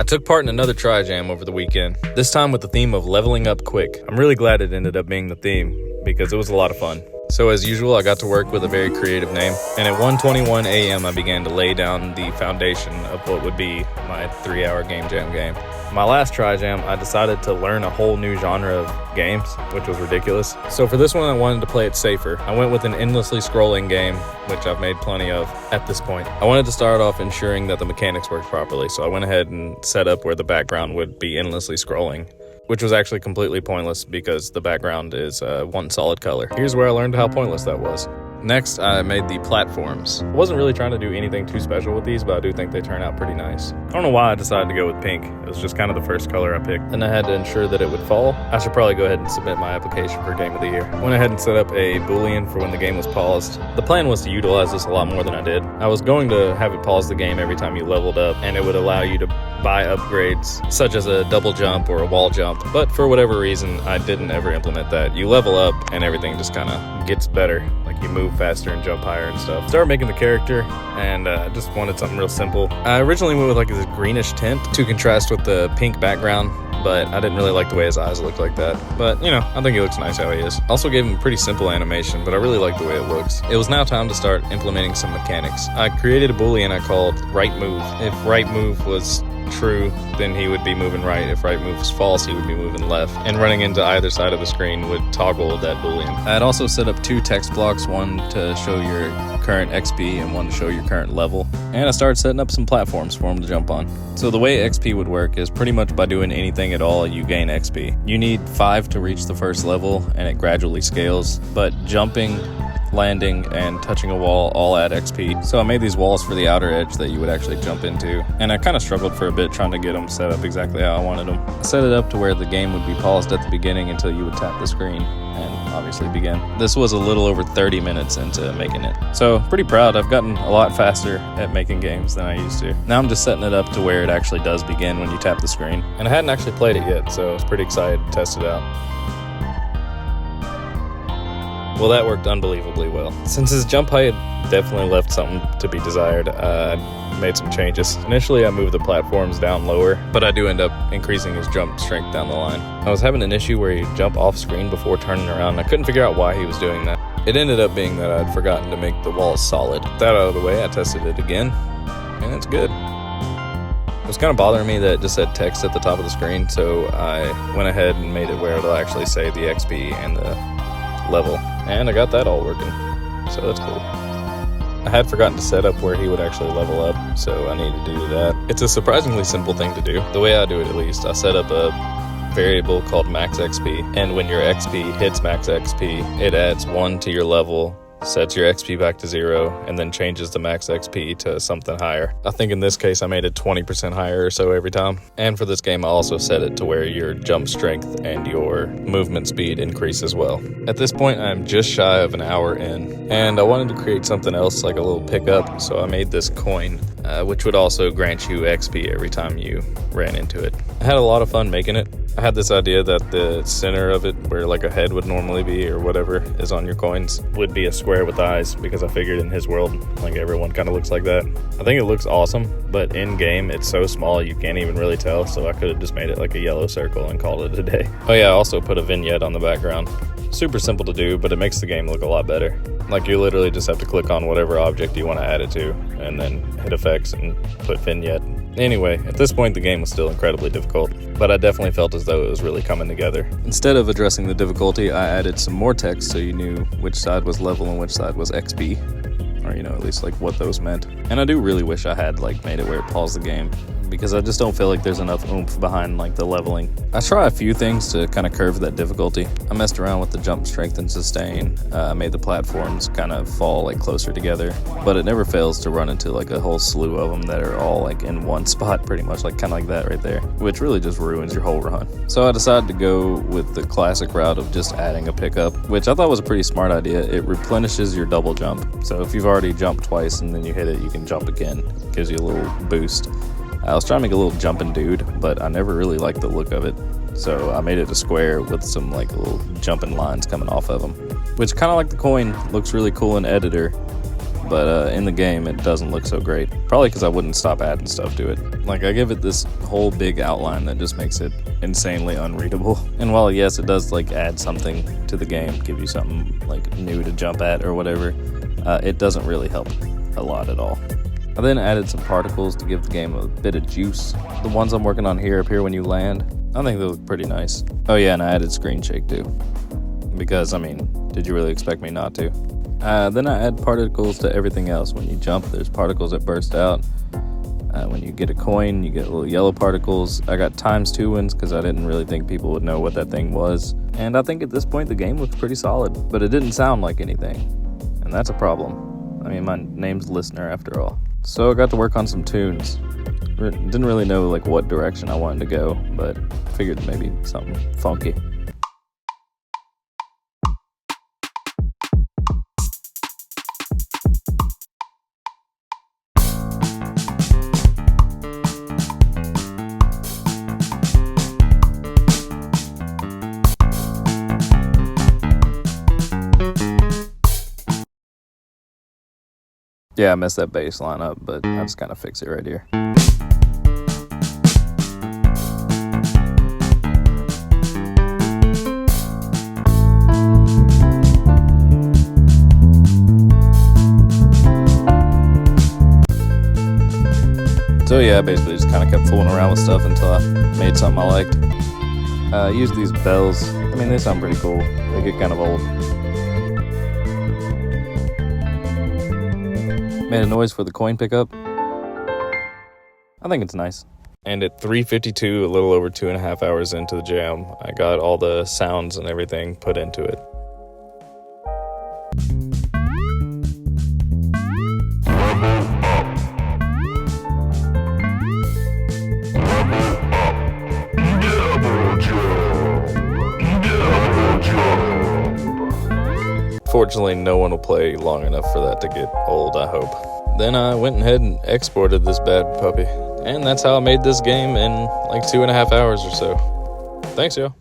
I took part in another TriJam over the weekend, this time with the theme of leveling up quick. I'm really glad it ended up being the theme because it was a lot of fun. So as usual, I got to work with a very creative name, and at 1:21 a.m. I began to lay down the foundation of what would be my 3-hour game jam game. My last TriJam, I decided to learn a whole new genre of games, which was ridiculous. So for this one, I wanted to play it safer. I went with an endlessly scrolling game, which I've made plenty of at this point. I wanted to start off ensuring that the mechanics worked properly, so I went ahead and set up where the background would be endlessly scrolling, which was actually completely pointless because the background is one solid color. Here's where I learned how pointless that was. Next, I made the platforms. I wasn't really trying to do anything too special with these, but I do think they turn out pretty nice. I don't know why I decided to go with pink. It was just kind of the first color I picked, and I had to ensure that it would fall. I should probably go ahead and submit my application for Game of the Year. Went ahead and set up a Boolean for when the game was paused. The plan was to utilize this a lot more than I did. I was going to have it pause the game every time you leveled up, and it would allow you to buy upgrades, such as a double jump or a wall jump, but for whatever reason, I didn't ever implement that. You level up, and everything just kind of gets better. You move faster and jump higher and stuff. Started making the character, and just wanted something real simple. I originally went with like this greenish tint to contrast with the pink background, but I didn't really like the way his eyes looked like that. But, you know, I think he looks nice how he is. Also gave him a pretty simple animation, but I really like the way it looks. It was now time to start implementing some mechanics. I created a Boolean I called right move. If right move was true, then he would be moving right. If right move was false, he would be moving left. And running into either side of the screen would toggle that Boolean. I had also set up 2 text blocks, one to show your current XP and one to show your current level. And I started setting up some platforms for him to jump on. So the way XP would work is pretty much by doing anything at all, you gain XP. You need 5 to reach the first level, and it gradually scales. But jumping, landing, and touching a wall all add XP. So I made these walls for the outer edge that you would actually jump into, and I kind of struggled for a bit trying to get them set up exactly how I wanted them. I set it up to where the game would be paused at the beginning until you would tap the screen and obviously begin. This was a little over 30 minutes into making it. So pretty proud. I've gotten a lot faster at making games than I used to. Now I'm just setting it up to where it actually does begin when you tap the screen. And I hadn't actually played it yet, so I was pretty excited to test it out. Well, that worked unbelievably well. Since his jump height definitely left something to be desired, I made some changes. Initially, I moved the platforms down lower, but I do end up increasing his jump strength down the line. I was having an issue where he'd jump off screen before turning around, and I couldn't figure out why he was doing that. It ended up being that I'd forgotten to make the walls solid. With that out of the way, I tested it again, and it's good. It was kind of bothering me that it just said text at the top of the screen, so I went ahead and made it where it'll actually say the XP and the level, and I got that all working, so that's cool. I had forgotten to set up where he would actually level up, so I need to do that. It's a surprisingly simple thing to do. The way I do it, at least, I set up a variable called max XP, and when your XP hits max XP, it adds 1 to your level, sets your XP back to 0, and then changes the max XP to something higher. I think in this case I made it 20% higher or so every time. And for this game I also set it to where your jump strength and your movement speed increase as well. At this point I'm just shy of an hour in, and I wanted to create something else like a little pickup, so I made this coin, which would also grant you XP every time you ran into it. I had a lot of fun making it. I had this idea that the center of it, where like a head would normally be or whatever is on your coins, would be a square with eyes, because I figured in his world like everyone kind of looks like that. I think it looks awesome, but in game it's so small you can't even really tell, so I could have just made it like a yellow circle and called it a day. Oh yeah, I also put a vignette on the background. Super simple to do, but it makes the game look a lot better. Like you literally just have to click on whatever object you want to add it to and then hit effects and put vignette. Anyway, at this point the game was still incredibly difficult, but I definitely felt as though it was really coming together. Instead of addressing the difficulty, I added some more text so you knew which side was level and which side was XP, or you know, at least like what those meant. And I do really wish I had like made it where it paused the game, because I just don't feel like there's enough oomph behind like the leveling. I try a few things to kind of curve that difficulty. I messed around with the jump strength and sustain. I made the platforms kind of fall like closer together, but it never fails to run into like a whole slew of them that are all like in one spot pretty much, like kind of like that right there, which really just ruins your whole run. So I decided to go with the classic route of just adding a pickup, which I thought was a pretty smart idea. It replenishes your double jump. So if you've already jumped twice and then you hit it, you can jump again. It gives you a little boost. I was trying to make a little jumping dude, but I never really liked the look of it. So I made it a square with some like little jumping lines coming off of them, which kind of like the coin looks really cool in editor, but in the game it doesn't look so great. Probably because I wouldn't stop adding stuff to it. Like, I give it this whole big outline that just makes it insanely unreadable. And while yes, it does like add something to the game, give you something like new to jump at or whatever, it doesn't really help a lot at all. I then added some particles to give the game a bit of juice. The ones I'm working on here appear when you land. I think they look pretty nice. Oh yeah, and I added screen shake too. Because, I mean, did you really expect me not to? Then I add particles to everything else. When you jump, there's particles that burst out. When you get a coin, you get little yellow particles. I got ×2 ones because I didn't really think people would know what that thing was. And I think at this point the game looks pretty solid, but it didn't sound like anything. And that's a problem. I mean, my name's Listener after all. So I got to work on some tunes. Didn't really know like what direction I wanted to go, but figured maybe something funky. Yeah, I messed that bass line up, but I just kind of fix it right here. So yeah, I basically just kind of kept fooling around with stuff until I made something I liked. I used these bells. I mean, they sound pretty cool. They get kind of old. Made a noise for the coin pickup. I think it's nice. And at 3:52, a little over 2.5 hours into the jam, I got all the sounds and everything put into it. Fortunately, no one will play long enough for that to get old, I hope. Then I went ahead and exported this bad puppy. And that's how I made this game in like 2.5 hours or so. Thanks, y'all.